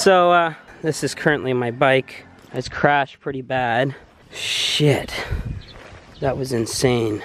So, this is currently my bike. It's crashed pretty bad. Shit. That was insane.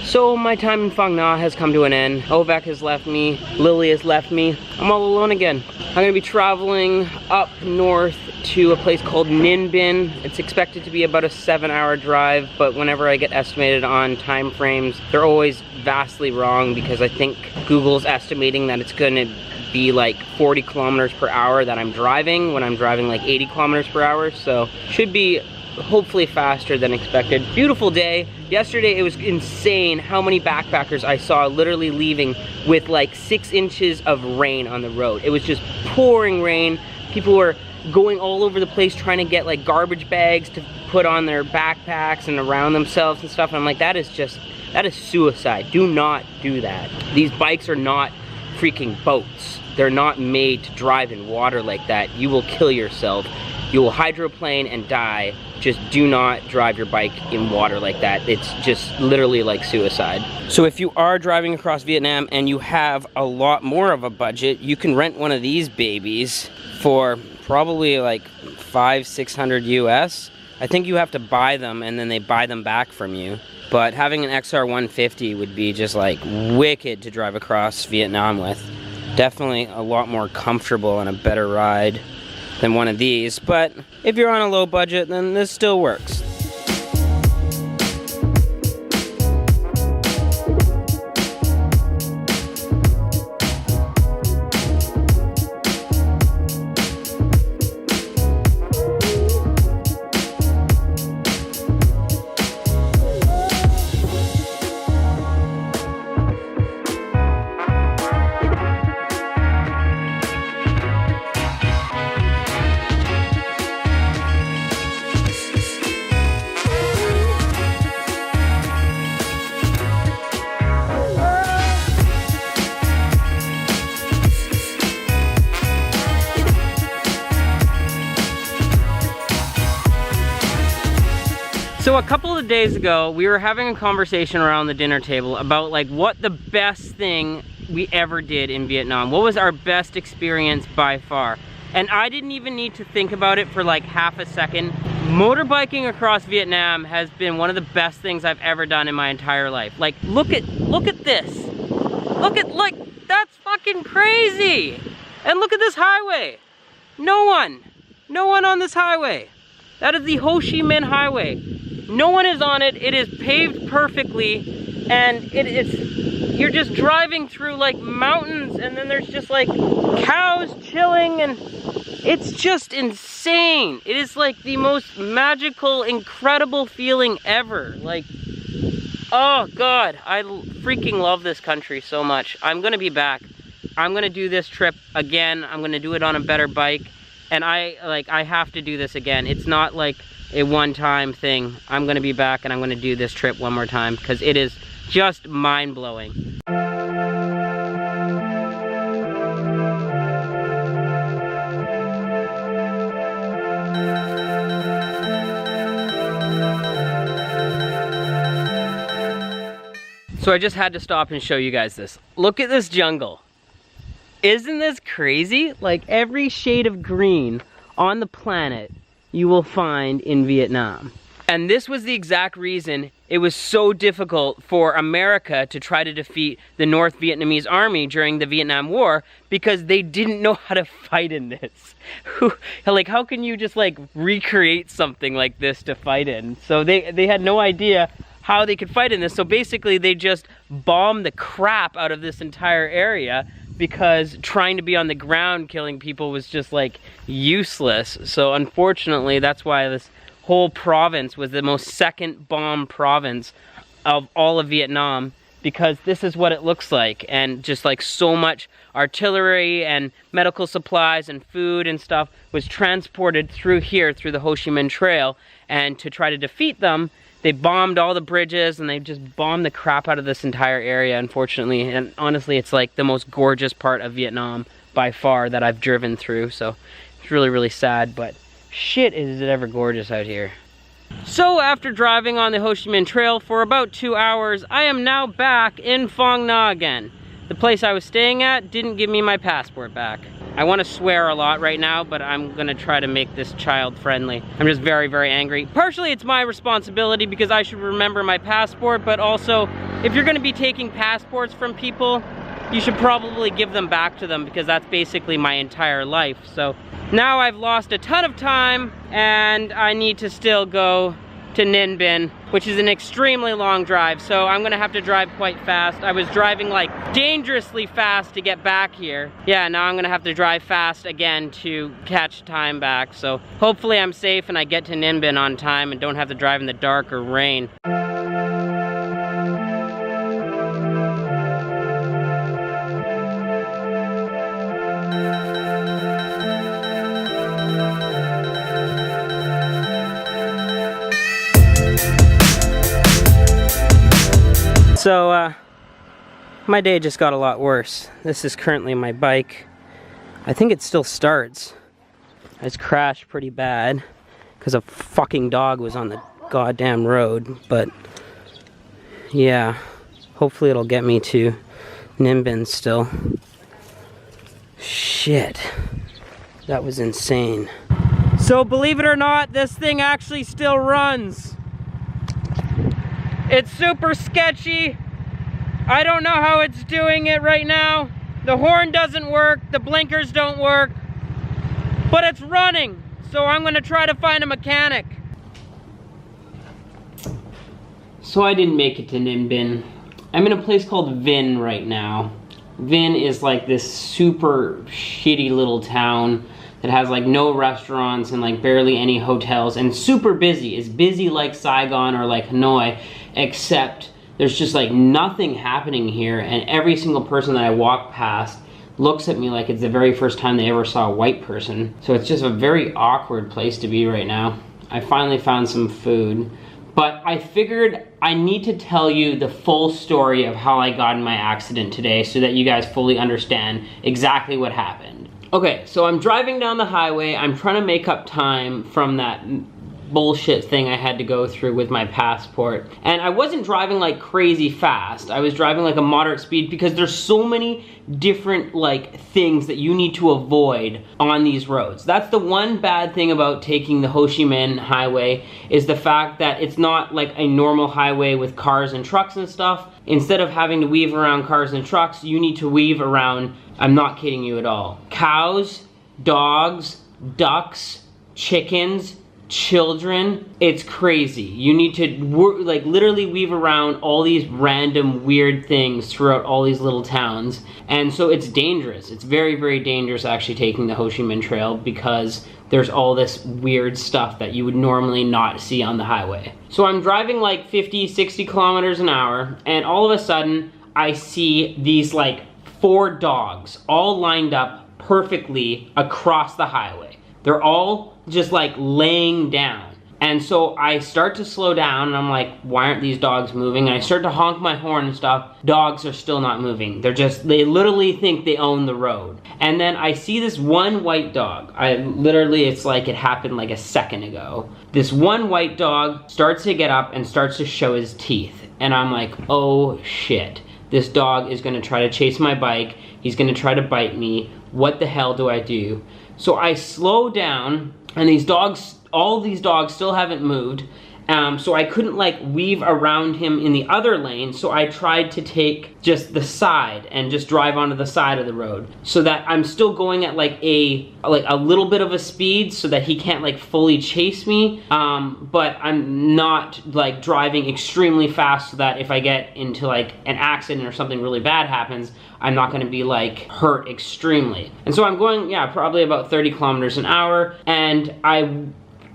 So my time in Phong Nha has come to an end. Ovek has left me, Lily has left me. I'm all alone again. I'm gonna be traveling up north to a place called Ninh Binh. It's expected to be about a 7-hour drive, but whenever I get estimated on time frames, they're always vastly wrong because I think Google's estimating that it's gonna be like 40 kilometers per hour that I'm driving when I'm driving like 80 kilometers per hour. So should be hopefully faster than expected. Beautiful day. Yesterday it was insane how many backpackers I saw literally leaving with like 6 inches of rain on the road. It was just pouring rain. People were going all over the place trying to get like garbage bags to put on their backpacks and around themselves and stuff. And I'm like, that is suicide. Do not do that. These bikes are not freaking boats. They're not made to drive in water like that. You will kill yourself. You will hydroplane and die. Just do not drive your bike in water like that. It's just literally like suicide. So if you are driving across Vietnam and you have a lot more of a budget, you can rent one of these babies for probably like $500-600 US. I think you have to buy them and then they buy them back from you. But having an XR 150 would be just like wicked to drive across Vietnam with. Definitely a lot more comfortable and a better ride than one of these, but if you're on a low budget, then this still works. So a couple of days ago, we were having a conversation around the dinner table about like what the best thing we ever did in Vietnam. What was our best experience by far? And I didn't even need to think about it for like half a second. Motorbiking across Vietnam has been one of the best things I've ever done in my entire life. Like, look at this. Look, that's fucking crazy. And look at this highway. No one on this highway. That is the Ho Chi Minh Highway. No one is on it. It is paved perfectly, and you're just driving through like mountains, and then there's just like cows chilling, and it's just insane. It is like the most magical, incredible feeling ever. Like, oh God, I freaking love this country so much. I'm gonna be back. I'm gonna do this trip again. I'm gonna do it on a better bike. And I have to do this again. It's not like a one-time thing. I'm gonna be back and I'm gonna do this trip one more time because it is just mind-blowing. So I just had to stop and show you guys this. Look at this jungle. Isn't this crazy? Like every shade of green on the planet you will find in Vietnam. And this was the exact reason it was so difficult for America to try to defeat the North Vietnamese army during the Vietnam War, because they didn't know how to fight in this. Like, how can you just like recreate something like this to fight in? So they had no idea how they could fight in this. So basically they just bombed the crap out of this entire area, because trying to be on the ground killing people was just like useless. So unfortunately, that's why this whole province was the most second bombed province of all of Vietnam, because this is what it looks like, and just like so much artillery and medical supplies and food and stuff was transported through here, through the Ho Chi Minh Trail, and to try to defeat them, they bombed all the bridges and they just bombed the crap out of this entire area, unfortunately. And honestly, it's like the most gorgeous part of Vietnam by far that I've driven through, so it's really, really sad, but shit is it ever gorgeous out here. So after driving on the Ho Chi Minh Trail for about 2 hours, I am now back in Phong Nha again. The place I was staying at didn't give me my passport back. I want to swear a lot right now, but I'm gonna try to make this child friendly. I'm just very, very angry. Partially it's my responsibility because I should remember my passport, but also if you're gonna be taking passports from people, you should probably give them back to them, because that's basically my entire life. So now I've lost a ton of time and I need to still go to Ninh Binh, which is an extremely long drive, so I'm gonna have to drive quite fast. I was driving like dangerously fast to get back here. Yeah, now I'm gonna have to drive fast again to catch time back. So hopefully I'm safe and I get to Ninh Binh on time and don't have to drive in the dark or rain. So, my day just got a lot worse. This is currently my bike. I think it still starts. I just crashed pretty bad because a fucking dog was on the goddamn road. But, yeah, hopefully it'll get me to Ninh Binh still. Shit, that was insane. So, believe it or not, this thing actually still runs. It's super sketchy. I don't know how it's doing it right now. The horn doesn't work, the blinkers don't work, but it's running. So I'm gonna try to find a mechanic. So I didn't make it to Ninh Binh. I'm in a place called Vinh right now. Vinh is like this super shitty little town that has like no restaurants and like barely any hotels, and super busy. It's busy like Saigon or like Hanoi, except there's just like nothing happening here, and every single person that I walk past looks at me like it's the very first time they ever saw a white person. So it's just a very awkward place to be right now. I finally found some food, but I figured I need to tell you the full story of how I got in my accident today so that you guys fully understand exactly what happened. Okay, so I'm driving down the highway. I'm trying to make up time from that bullshit thing I had to go through with my passport. And I wasn't driving like crazy fast. I was driving like a moderate speed because there's so many different like things that you need to avoid on these roads. That's the one bad thing about taking the Ho Chi Minh highway, is the fact that it's not like a normal highway with cars and trucks and stuff. Instead of having to weave around cars and trucks, you need to weave around, I'm not kidding you at all, cows, dogs, ducks, chickens, children. It's crazy. You need to like literally weave around all these random weird things throughout all these little towns, and so it's dangerous. It's very, very dangerous actually taking the Ho Chi Minh Trail, because there's all this weird stuff that you would normally not see on the highway. So I'm driving like 50, 60 kilometers an hour, and all of a sudden I see these like 4 dogs all lined up perfectly across the highway. They're all just like laying down. And so I start to slow down and I'm like, why aren't these dogs moving? And I start to honk my horn and stuff. Dogs are still not moving. They literally think they own the road. And then I see this one white dog. It's like it happened like a second ago. This one white dog starts to get up and starts to show his teeth. And I'm like, oh shit. This dog is gonna try to chase my bike. He's gonna try to bite me. What the hell do I do? So I slow down, and all these dogs still haven't moved, so I couldn't like weave around him in the other lane, so I tried to take just the side and just drive onto the side of the road, so that I'm still going at like a little bit of a speed so that he can't like fully chase me, but I'm not like driving extremely fast so that if I get into like an accident or something really bad happens, I'm not gonna be like hurt extremely. And so I'm going, yeah, probably about 30 kilometers an hour, and I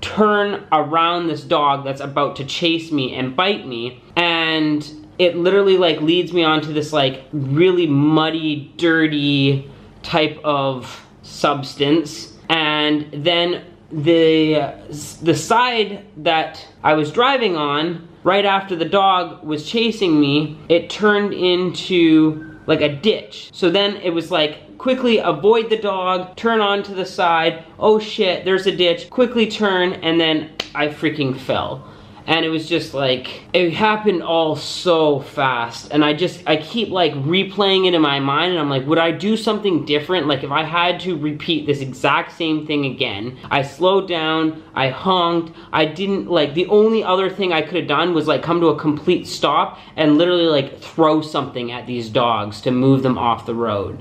turn around this dog that's about to chase me and bite me, and it literally like leads me onto this like really muddy, dirty type of substance. And then the side that I was driving on, right after the dog was chasing me, it turned into like a ditch. So then it was like, quickly avoid the dog, turn onto the side, oh shit, there's a ditch, quickly turn, and then I freaking fell. And it was just like, it happened all so fast. And I keep like replaying it in my mind, and I'm like, would I do something different? Like if I had to repeat this exact same thing again, I slowed down, I honked, I didn't, like the only other thing I could have done was like come to a complete stop and literally like throw something at these dogs to move them off the road.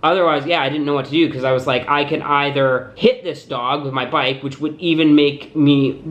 Otherwise, yeah, I didn't know what to do, because I was like, I can either hit this dog with my bike, which would even make me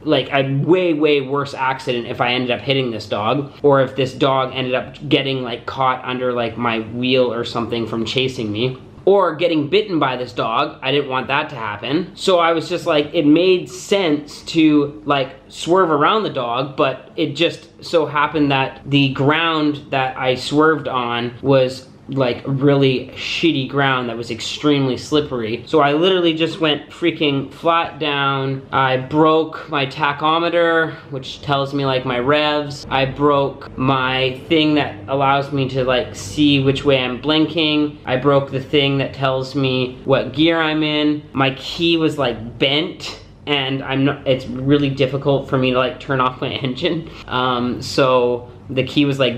like a way, way worse accident if I ended up hitting this dog, or if this dog ended up getting like caught under like my wheel or something from chasing me, or getting bitten by this dog. I didn't want that to happen. So I was just like, it made sense to like swerve around the dog, but it just so happened that the ground that I swerved on was like really shitty ground that was extremely slippery. So I literally just went freaking flat down. I broke my tachometer, which tells me like my revs. I broke my thing that allows me to like see which way I'm blinking. I broke the thing that tells me what gear I'm in. My key was like bent, and it's really difficult for me to like turn off my engine. So the key was like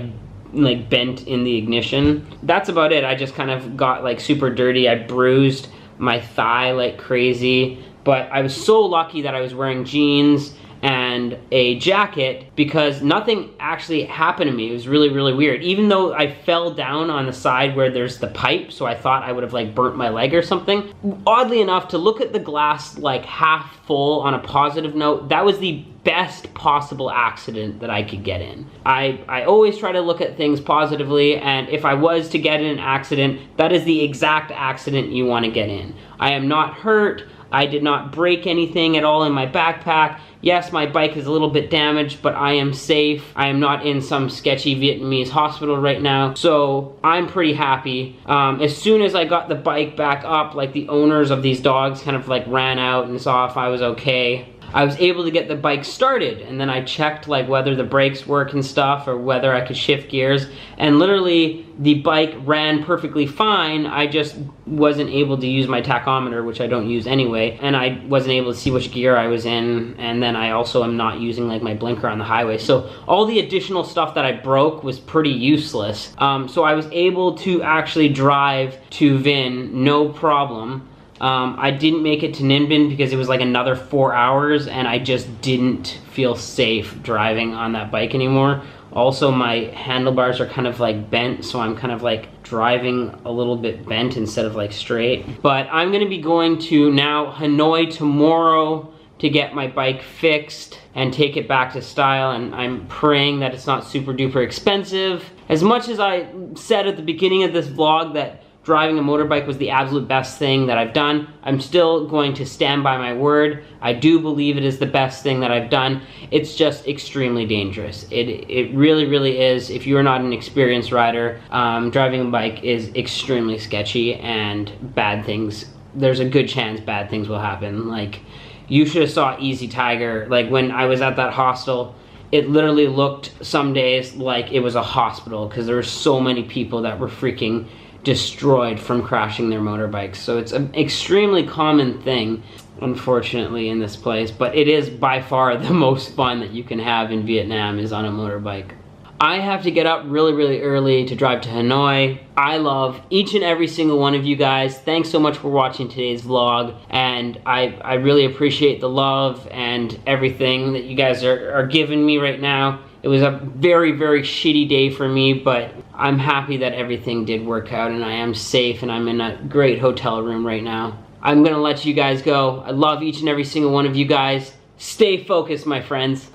bent in the ignition. That's about it. I just kind of got like super dirty. I bruised my thigh like crazy, but I was so lucky that I was wearing jeans and a jacket, because nothing actually happened to me. It was really, really weird. Even though I fell down on the side where there's the pipe, so I thought I would have like burnt my leg or something. Oddly enough, to look at the glass like half full on a positive note, that was the best possible accident that I could get in. I always try to look at things positively, and if I was to get in an accident, that is the exact accident you want to get in. I am not hurt. I did not break anything at all in my backpack. Yes, my bike is a little bit damaged, but I am safe. I am not in some sketchy Vietnamese hospital right now, so I'm pretty happy. As soon as I got the bike back up, like the owners of these dogs kind of like ran out and saw if I was okay. I was able to get the bike started, and then I checked like whether the brakes work and stuff, or whether I could shift gears, and literally the bike ran perfectly fine. I just wasn't able to use my tachometer, which I don't use anyway, and I wasn't able to see which gear I was in, and then I also am not using like my blinker on the highway. So all the additional stuff that I broke was pretty useless. So I was able to actually drive to Vinh no problem. I didn't make it to Ninh Binh because it was like another 4 hours, and I just didn't feel safe driving on that bike anymore. Also, my handlebars are kind of like bent, so I'm kind of like driving a little bit bent instead of like straight. But I'm gonna be going to now Hanoi tomorrow to get my bike fixed and take it back to style, and I'm praying that it's not super duper expensive. As much as I said at the beginning of this vlog that driving a motorbike was the absolute best thing that I've done, I'm still going to stand by my word. I do believe it is the best thing that I've done. It's just extremely dangerous. It really, really is. If you are not an experienced rider, driving a bike is extremely sketchy, and bad things, there's a good chance bad things will happen. Like, you should have saw Easy Tiger. Like, when I was at that hostel, it literally looked some days like it was a hospital, because there were so many people that were freaking destroyed from crashing their motorbikes. So it's an extremely common thing, unfortunately, in this place, but it is by far the most fun that you can have in Vietnam is on a motorbike. I have to get up really, really early to drive to Hanoi. I love each and every single one of you guys. Thanks so much for watching today's vlog, and I really appreciate the love and everything that you guys are giving me right now. It was a very, very shitty day for me, but I'm happy that everything did work out, and I am safe, and I'm in a great hotel room right now. I'm gonna let you guys go. I love each and every single one of you guys. Stay focused, my friends.